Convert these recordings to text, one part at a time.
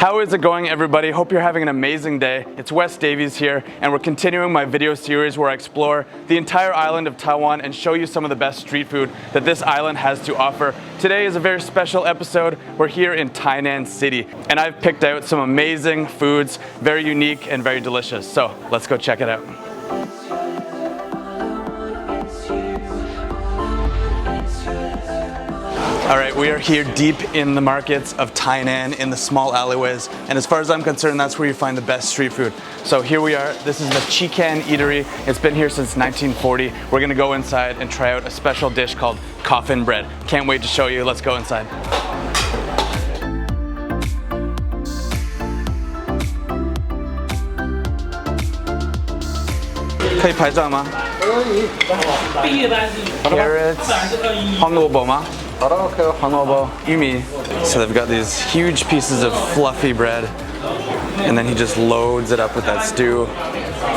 How is it going, everybody? Hope you're having an amazing day. It's Wes Davies here, and we're continuing my video series where I explore the entire island of Taiwan and show you some of the best street food that this island has to offer. Today is a very special episode. We're here in Tainan City, and I've picked out some amazing foods, very unique and very delicious. So let's go check it out. All right, we are here deep in the markets of Tainan, in the small alleyways, and as far as I'm concerned, that's where you find the best street food. So here we are. This is the Chikan Eatery. It's been here since 1940. We're gonna go inside and try out a special dish called Coffin Bread. Can't wait to show you. Let's go inside. Can you 拍照吗？可以。Carrots， 黄萝卜吗？ So they've got these huge pieces of fluffy bread, and then he just loads it up with that stew,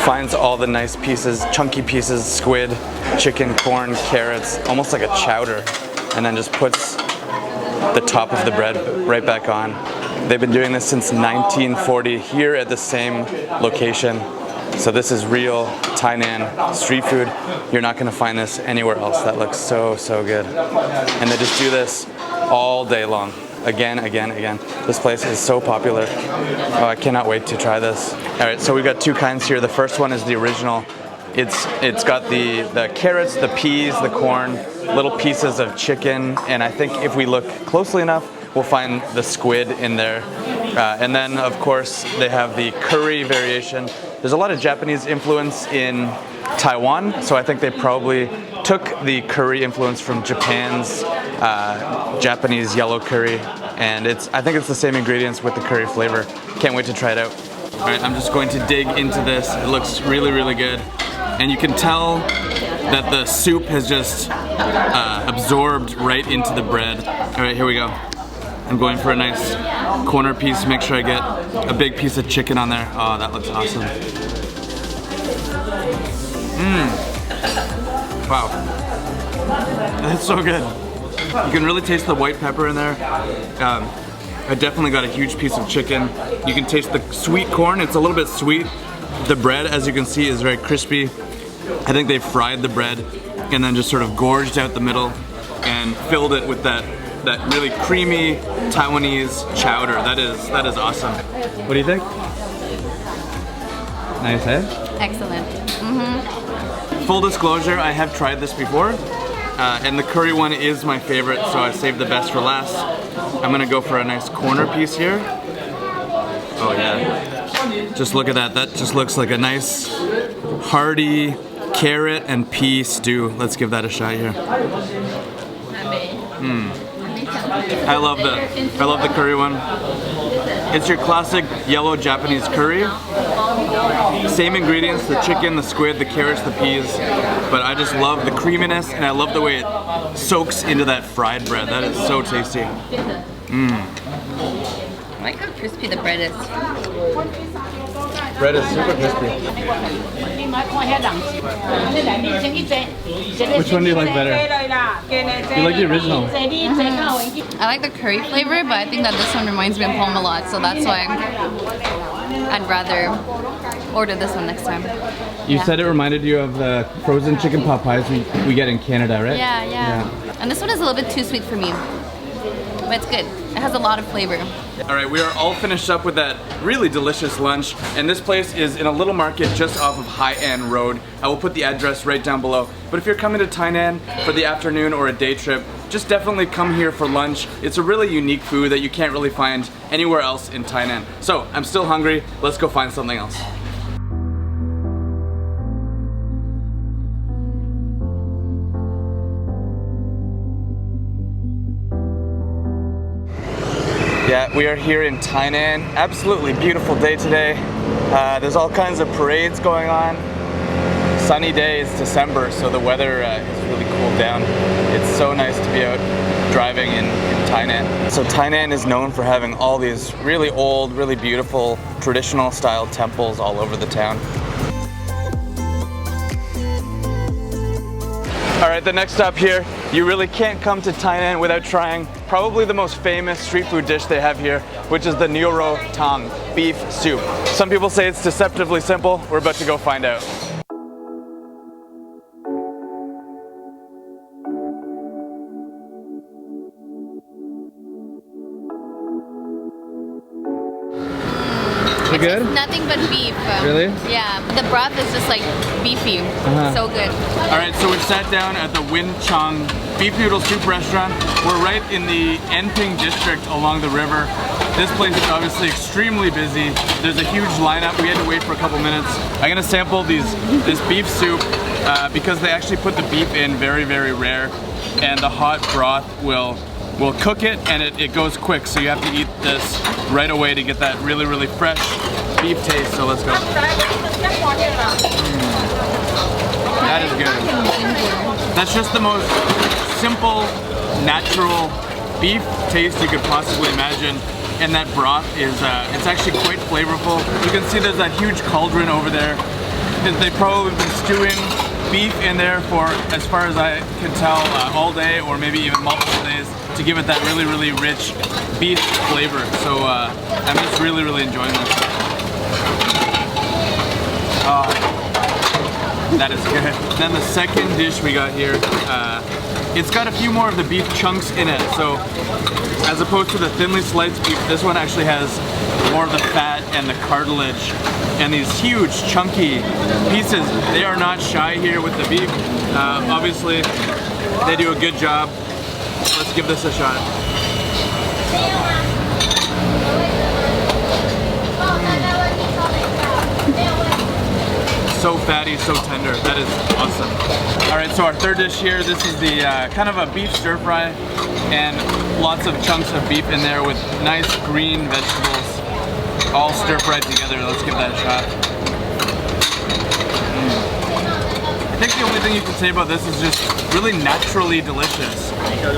finds all the nice pieces, chunky pieces, squid, chicken, corn, carrots, almost like a chowder, and then just puts the top of the bread right back on. They've been doing this since 1940 here at the same location. So this is real Tainan street food. You're not gonna find this anywhere else. That looks so, so good. And they just do this all day long. Again. This place is so popular. Oh, I cannot wait to try this. All right, so we've got two kinds here. The first one is the original. It's got the carrots, the peas, the corn, little pieces of chicken, and I think if we look closely enough, we'll find the squid in there. And then, of course, they have the curry variation. There's a lot of Japanese influence in Taiwan, so I think they probably took the curry influence from Japan's Japanese yellow curry, and I think it's the same ingredients with the curry flavor. Can't wait to try it out. All right, I'm just going to dig into this. It looks really, really good, and you can tell that the soup has just absorbed right into the bread. All right, here we go. I'm going for a nice corner piece, make sure I get a big piece of chicken on there. Oh, that looks awesome. Wow. That's so good. You can really taste the white pepper in there. I definitely got a huge piece of chicken. You can taste the sweet corn, it's a little bit sweet. The bread, as you can see, is very crispy. I think they fried the bread and then just sort of gorged out the middle and filled it with that really creamy Taiwanese chowder. That is awesome. What do you think? Nice, eh? Excellent. Full disclosure, I have tried this before, and the curry one is my favorite, so I saved the best for last. I'm gonna go for a nice corner piece here. Oh yeah. Just look at that. That just looks like a nice, hearty carrot and pea stew. Let's give that a shot here. I love the curry one. It's your classic yellow Japanese curry. Same ingredients, the chicken, the squid, the carrots, the peas, but I just love the creaminess and I love the way it soaks into that fried bread. That is so tasty. I like how crispy the bread is. Bread is super crispy. Which one do you like better? You like the original? I like the curry flavor, but I think that this one reminds me of home a lot, so that's why I'd rather order this one next time. You said it reminded you of the frozen chicken pot pies we get in Canada, right? Yeah. And this one is a little bit too sweet for me, but it's good. It has a lot of flavor. All right, we are all finished up with that really delicious lunch, and this place is in a little market just off of Hai An Road. I will put the address right down below. But if you're coming to Tainan for the afternoon or a day trip, just definitely come here for lunch. It's a really unique food that you can't really find anywhere else in Tainan. So, I'm still hungry. Let's go find something else. Yeah, we are here in Tainan. Absolutely beautiful day today. There's all kinds of parades going on. Sunny day, it's December, so the weather is really cooled down. It's so nice to be out driving in Tainan. So Tainan is known for having all these really old, really beautiful, traditional style temples all over the town. All right, the next stop here, you really can't come to Tainan without trying probably the most famous street food dish they have here, which is the Niuro Tang, beef soup. Some people say it's deceptively simple. We're about to go find out. Good? It's nothing but beef. Really? Yeah, the broth is just like beefy. So good. All right, so we've sat down at the Chang beef noodle soup restaurant. We're right in the Enping district along the river. This place is obviously extremely busy. There's a huge lineup. We had to wait for a couple minutes. I'm gonna sample this beef soup because they actually put the beef in very, very rare, and the hot broth will cook it, and it goes quick, so you have to eat this right away to get that really, really fresh beef taste. So let's go. That is good. That's just the most simple, natural beef taste you could possibly imagine, and that broth is it's actually quite flavorful. You can see there's that huge cauldron over there. They've probably been stewing beef in there for, as far as I can tell, all day or maybe even multiple days to give it that really, really rich beef flavor. So I'm just really, really enjoying this. That is good. Then the second dish we got here, it's got a few more of the beef chunks in it. So as opposed to the thinly sliced beef, this one actually has more of the fat and the cartilage and these huge chunky pieces. They are not shy here with the beef. Obviously, they do a good job. Let's give this a shot. So fatty, so tender. That is awesome. All right, so our third dish here, this is the kind of a beef stir fry and lots of chunks of beef in there with nice green vegetables all stir fried together. Let's give that a shot. I think the only thing you can say about this is just really naturally delicious.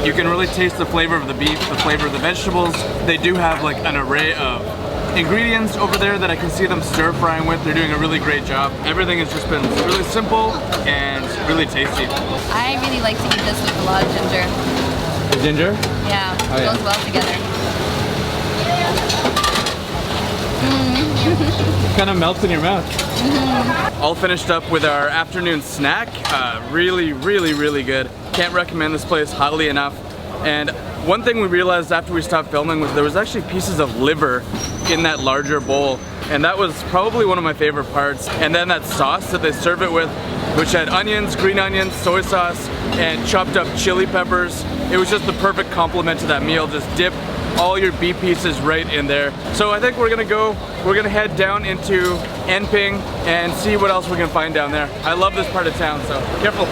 You can really taste the flavor of the beef, the flavor of the vegetables. They do have like an array of ingredients over there that I can see them stir frying with. They're doing a really great job. Everything has just been really simple and really tasty. I really like to eat this with a lot of ginger. The ginger? Yeah, it goes well together. Kind of melts in your mouth. All finished up with our afternoon snack. Really, really, really good. Can't recommend this place highly enough. And one thing we realized after we stopped filming was there was actually pieces of liver in that larger bowl, and that was probably one of my favorite parts. And then that sauce that they serve it with, which had onions, green onions, soy sauce, and chopped up chili peppers. It was just the perfect complement to that meal. Just dip all your beef pieces right in there. So I think we're gonna head down into Enping and see what else we can find down there. I love this part of town, so careful.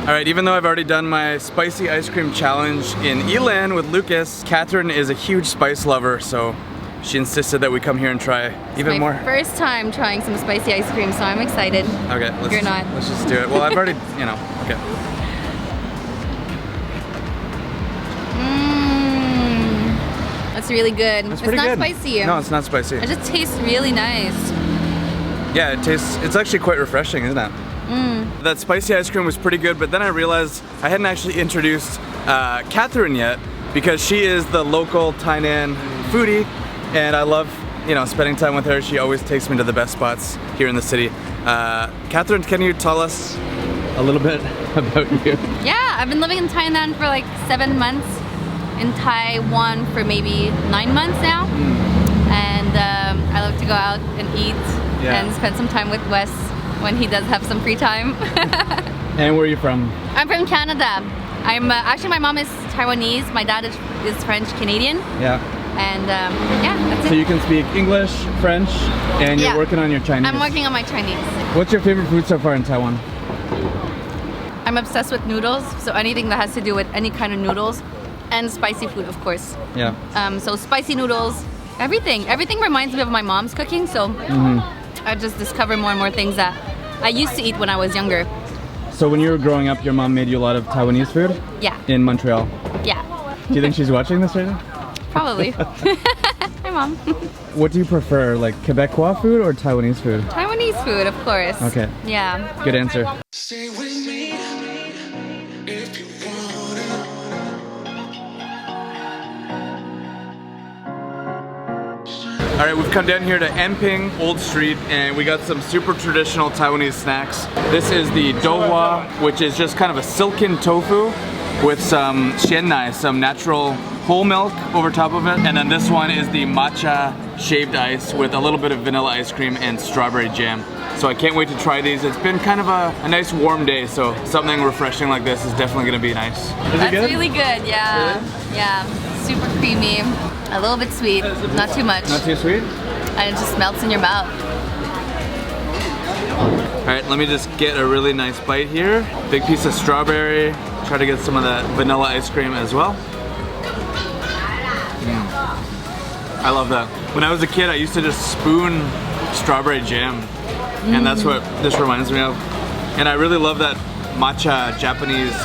All right, even though I've already done my spicy ice cream challenge in Yilan with Lucas, Catherine is a huge spice lover, so she insisted that we come here and try even more. First time trying some spicy ice cream, so I'm excited. Okay, let's just do it. Well, I've already, okay. That's really good. It's not good. Spicy. No, it's not spicy. It just tastes really nice. Yeah, it's actually quite refreshing, isn't it? That spicy ice cream was pretty good, but then I realized I hadn't actually introduced Catherine yet, because she is the local Tainan foodie, and I love, spending time with her. She always takes me to the best spots here in the city. Catherine, can you tell us a little bit about you? Yeah, I've been living in Tainan for like 7 months, in Taiwan for maybe 9 months now, and I love to go out and eat and spend some time with Wes when he does have some free time. And where are you from? I'm from Canada. I'm actually, my mom is Taiwanese, my dad is French Canadian. Yeah. And yeah, that's it. So you can speak English, French, and you're working on your Chinese. I'm working on my Chinese. What's your favorite food so far in Taiwan? I'm obsessed with noodles, so anything that has to do with any kind of noodles, and spicy food, of course. Yeah. So spicy noodles, everything. Everything reminds me of my mom's cooking, so I just discover more and more things that I used to eat when I was younger. So when you were growing up, your mom made you a lot of Taiwanese food? Yeah. In Montreal? Yeah. Do you think she's watching this right now? Probably. Hi, mom. What do you prefer, like Quebecois food or Taiwanese food? Taiwanese food, of course. Okay. Yeah. Good answer. Stay with me if you wanna. All right, we've come down here to Emping Old Street and we got some super traditional Taiwanese snacks. This is the douhua, which is just kind of a silken tofu with some xiannai, some natural whole milk over top of it. And then this one is the matcha shaved ice with a little bit of vanilla ice cream and strawberry jam. So I can't wait to try these. It's been kind of a nice warm day, so something refreshing like this is definitely gonna be nice. Is That's it good? really good, yeah. Really? Yeah, super creamy, a little bit sweet, not too much. Not too sweet? And it just melts in your mouth. All right, let me just get a really nice bite here. Big piece of strawberry. Try to get some of that vanilla ice cream as well. I love that. When I was a kid, I used to just spoon strawberry jam, and that's what this reminds me of. And I really love that matcha Japanese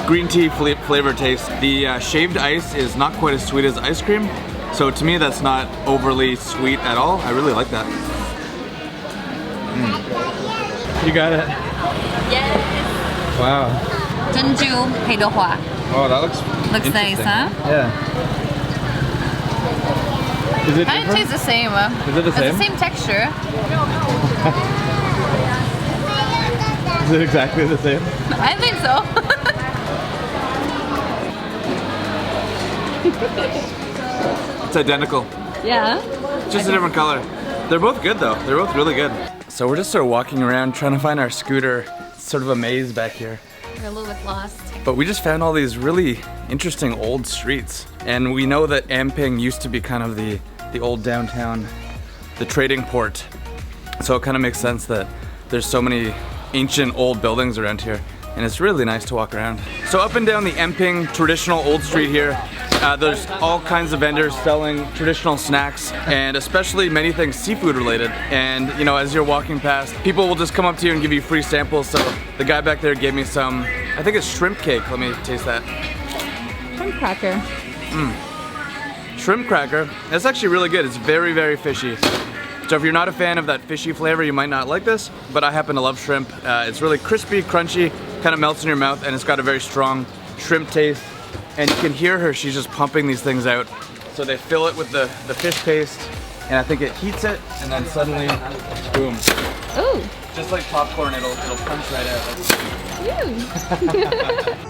green tea flavor taste. The shaved ice is not quite as sweet as ice cream, so to me that's not overly sweet at all. I really like that. You got it. Yes. Wow. Zhenju heidohua. Oh, that looks Nice, huh? Yeah. Is it Kind of tastes the same. Is it the same? It's the same texture. Is it exactly the same? I think so. It's identical. Yeah. Just a different color. They're both good though. They're both really good. So we're just sort of walking around trying to find our scooter. It's sort of a maze back here. We're a little bit lost. But we just found all these really interesting old streets. And we know that Amping used to be kind of the old downtown, the trading port. So it kind of makes sense that there's so many ancient old buildings around here. And it's really nice to walk around. So up and down the Emping traditional old street here, there's all kinds of vendors selling traditional snacks and especially many things seafood related. And you know, as you're walking past, people will just come up to you and give you free samples. So the guy back there gave me some, I think it's shrimp cake. Let me taste that. Shrimp cracker. Shrimp cracker. That's actually really good. It's very, very fishy. So if you're not a fan of that fishy flavor, you might not like this, but I happen to love shrimp. It's really crispy, crunchy, kind of melts in your mouth, and it's got a very strong shrimp taste. And you can hear her, she's just pumping these things out. So they fill it with the fish paste, and I think it heats it, and then suddenly, boom. Ooh. Just like popcorn, it'll punch right out. Ew.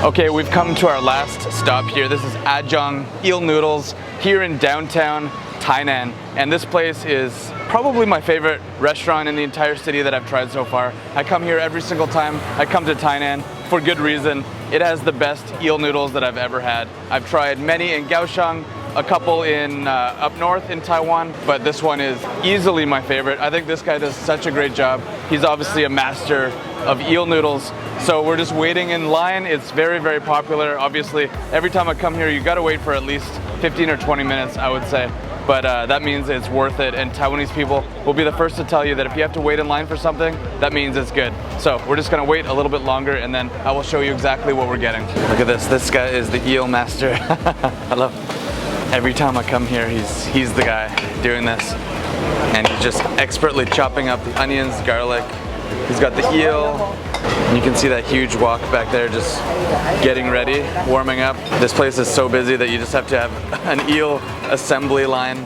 Okay, we've come to our last stop here. This is Ajong Eel Noodles here in downtown Tainan. And this place is probably my favorite restaurant in the entire city that I've tried so far. I come here every single time I come to Tainan for good reason. It has the best eel noodles that I've ever had. I've tried many in Kaohsiung, a couple in up north in Taiwan, but this one is easily my favorite. I think this guy does such a great job. He's obviously a master of eel noodles. So we're just waiting in line. It's very, very popular. Obviously, every time I come here, you gotta wait for at least 15 or 20 minutes, I would say. But that means it's worth it, and Taiwanese people will be the first to tell you that if you have to wait in line for something, that means it's good. So we're just gonna wait a little bit longer, and then I will show you exactly what we're getting. Look at this. This guy is the eel master. I love him. Every time I come here, he's the guy doing this. And he's just expertly chopping up the onions, garlic. He's got the eel. And you can see that huge wok back there just getting ready, warming up. This place is so busy that you just have to have an eel assembly line,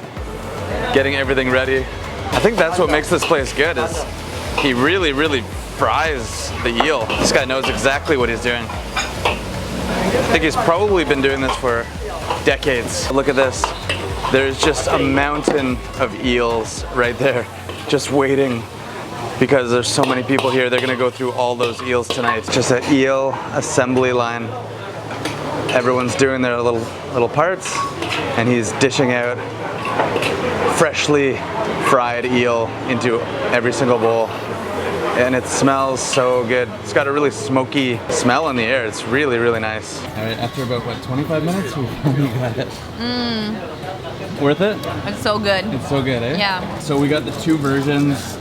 getting everything ready. I think that's what makes this place good, is he really, really fries the eel. This guy knows exactly what he's doing. I think he's probably been doing this for decades. Look at this. There's just a mountain of eels right there, just waiting. Because there's so many people here, they're gonna go through all those eels tonight. It's just an eel assembly line. Everyone's doing their little parts, and he's dishing out freshly fried eel into every single bowl. And it smells so good. It's got a really smoky smell in the air. It's really, really nice. All right, after about, what, 25 minutes, we finally got it. Worth it? It's so good. It's so good, eh? Yeah. So we got the two versions.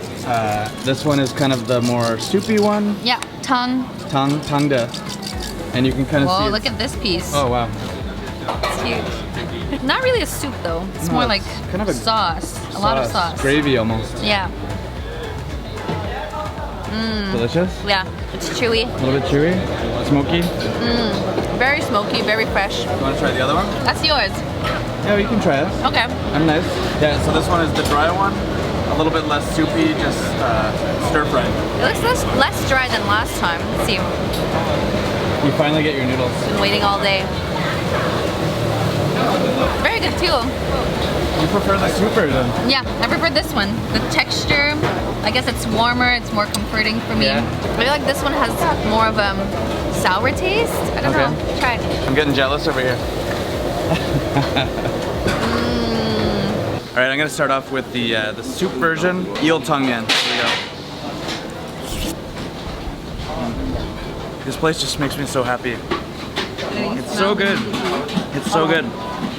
This one is kind of the more soupy one. Yeah, Tang. Tang de. And you can kind of see. Whoa, look at this piece. Oh wow. It's huge. Not really a soup though. It's No, more it's like kind of a sauce. A lot of sauce. Gravy almost. Yeah. Delicious. Yeah. It's chewy. A little bit chewy. Smoky. Very smoky. Very fresh. You want to try the other one? That's yours. Yeah, you can try it. Okay. I'm nice. Yeah, so this one is the dry one. A little bit less soupy, just stir fried. It looks less dry than last time. Let's see. You finally get your noodles. Been waiting all day. Very good too. You prefer the soup version? Yeah, I prefer this one. The texture, I guess it's warmer, it's more comforting for me. Yeah. I feel like this one has more of a sour taste. I don't know. Try it. I'm getting jealous over here. All right, I'm gonna start off with the soup version, eel tang mian. Here we go. This place just makes me so happy. It's so good. It's so good.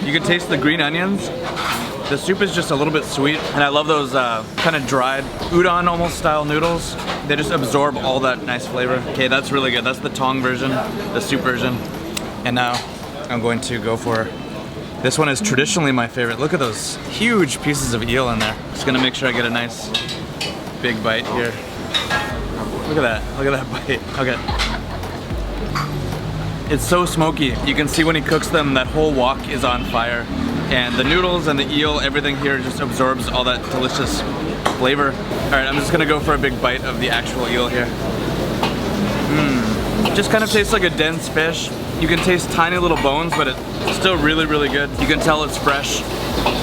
You can taste the green onions. The soup is just a little bit sweet, and I love those kind of dried udon almost style noodles. They just absorb all that nice flavor. Okay, that's really good. That's the tong version, the soup version. And now I'm going to go for, this one is traditionally my favorite. Look at those huge pieces of eel in there. Just gonna make sure I get a nice big bite here. Look at that bite. Okay. It's so smoky. You can see when he cooks them, that whole wok is on fire. And the noodles and the eel, everything here just absorbs all that delicious flavor. All right, I'm just gonna go for a big bite of the actual eel here. Just kind of tastes like a dense fish. You can taste tiny little bones, but it's still really, really good. You can tell it's fresh.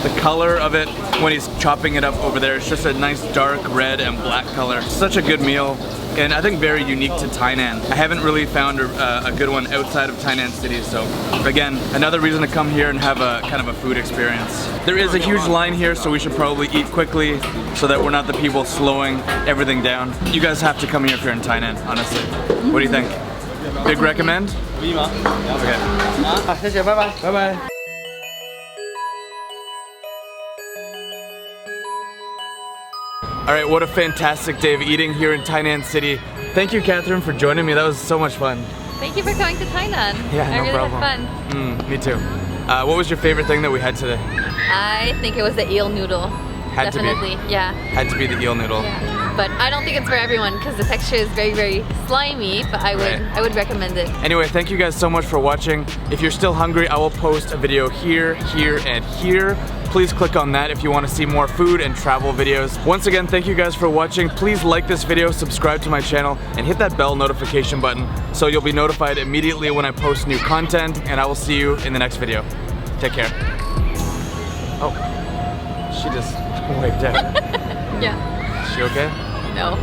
The color of it when he's chopping it up over there, it's just a nice dark red and black color. Such a good meal, and I think very unique to Tainan. I haven't really found a good one outside of Tainan City, so again, another reason to come here and have a kind of a food experience. There is a huge line here, so we should probably eat quickly so that we're not the people slowing everything down. You guys have to come here if you're in Tainan, honestly. What do you think? Big recommend? Okay. Bye-bye. All right, what a fantastic day of eating here in Tainan City. Thank you, Catherine, for joining me. That was so much fun. Thank you for coming to Tainan. Yeah, I no really problem. had fun. Me too. What was your favorite thing that we had today? I think it was the eel noodle. Had to be. Definitely, yeah. Had to be the eel noodle. Yeah. But I don't think it's for everyone because the texture is very, very slimy, but I would recommend it. Anyway, thank you guys so much for watching. If you're still hungry, I will post a video here, here, and here. Please click on that if you want to see more food and travel videos. Once again, thank you guys for watching. Please like this video, subscribe to my channel, and hit that bell notification button so you'll be notified immediately when I post new content, and I will see you in the next video. Take care. Oh, she just wiped out. Yeah. Is she okay? No.